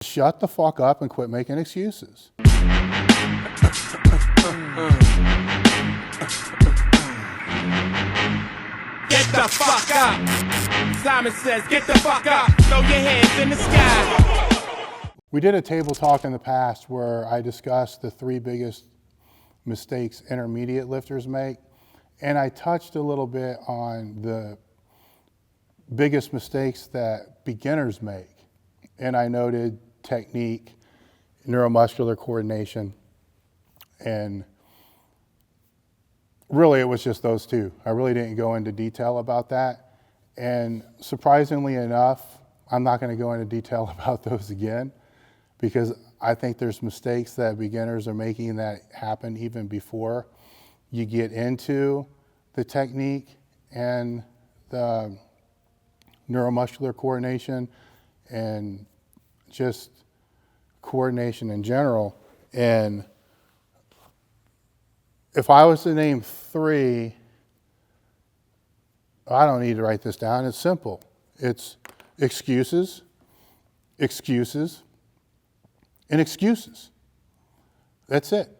Shut the fuck up and quit making excuses. Get the fuck up. Simon says, get the fuck up. Throw your hands in the sky. We did a table talk in the past where I discussed the 3 biggest mistakes intermediate lifters make. And I touched a little bit on the biggest mistakes that beginners make. And I noted technique, neuromuscular coordination, and really it was just those 2. I really didn't go into detail about that. And surprisingly enough, I'm not going to go into detail about those again, because I think there's mistakes that beginners are making that happen even before you get into the technique and the neuromuscular coordination and just coordination in general. And if I was to name 3, I don't need to write this down. It's simple. It's excuses, excuses, and excuses. That's it.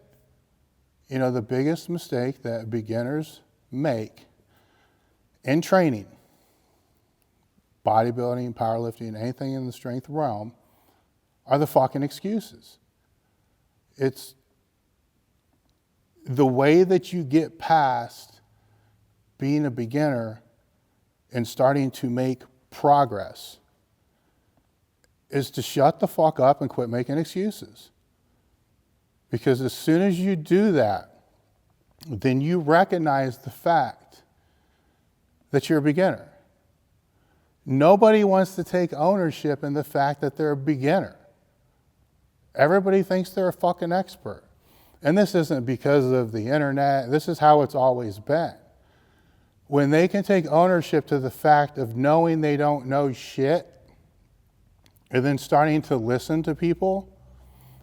You know, the biggest mistake that beginners make in training, bodybuilding, powerlifting, anything in the strength realm, are the fucking excuses. It's the way that you get past being a beginner and starting to make progress is to shut the fuck up and quit making excuses. Because as soon as you do that, then you recognize the fact that you're a beginner. Nobody wants to take ownership in the fact that they're a beginner. Everybody thinks they're a fucking expert. And this isn't because of the internet. This is how it's always been. When they can take ownership to the fact of knowing they don't know shit, and then starting to listen to people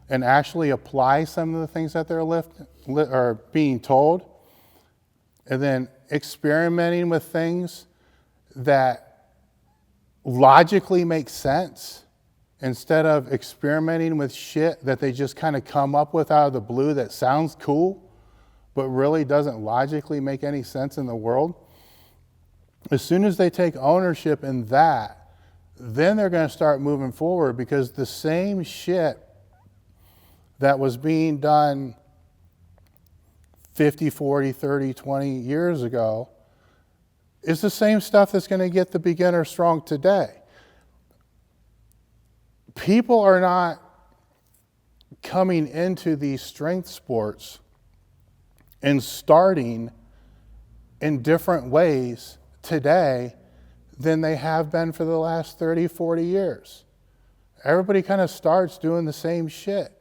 and actually apply some of the things that they're being told, and then experimenting with things that logically make sense, instead of experimenting with shit that they just kind of come up with out of the blue that sounds cool, but really doesn't logically make any sense in the world. As soon as they take ownership in that, then they're going to start moving forward, because the same shit that was being done 50, 40, 30, 20 years ago is the same stuff that's going to get the beginner strong today. People are not coming into these strength sports and starting in different ways today than they have been for the last 30, 40 years. Everybody kind of starts doing the same shit,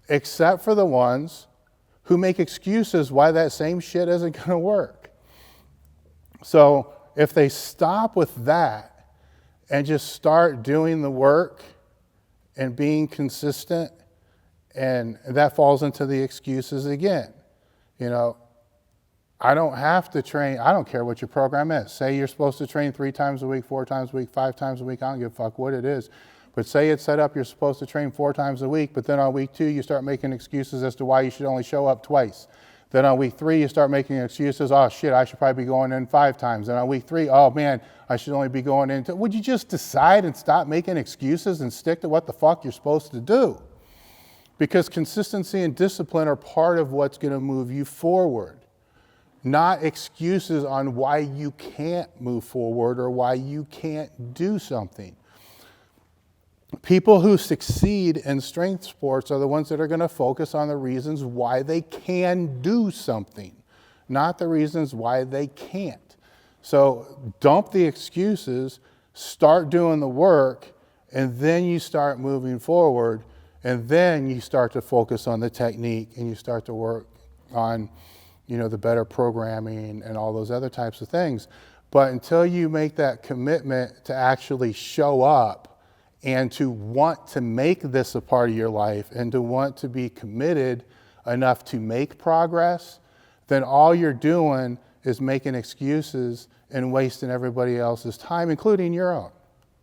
except for the ones who make excuses why that same shit isn't going to work. So if they stop with that and just start doing the work and being consistent, and that falls into the excuses again. You know, I don't have to train. I don't care what your program is. Say you're supposed to train 3 times a week, 4 times a week, 5 times a week. I don't give a fuck what it is. But say it's set up, you're supposed to train 4 times a week, but then on week 2, you start making excuses as to why you should only show up twice. Then on week 3, you start making excuses. Oh shit, I should probably be going in 5 times. Then on week 3, oh man, I should only be going in. Would you just decide and stop making excuses and stick to what the fuck you're supposed to do? Because consistency and discipline are part of what's going to move you forward, not excuses on why you can't move forward or why you can't do something. People who succeed in strength sports are the ones that are going to focus on the reasons why they can do something, not the reasons why they can't. So dump the excuses, start doing the work, and then you start moving forward, and then you start to focus on the technique, and you start to work on, you know, the better programming and all those other types of things. But until you make that commitment to actually show up and to want to make this a part of your life and to want to be committed enough to make progress, then all you're doing is making excuses and wasting everybody else's time, including your own.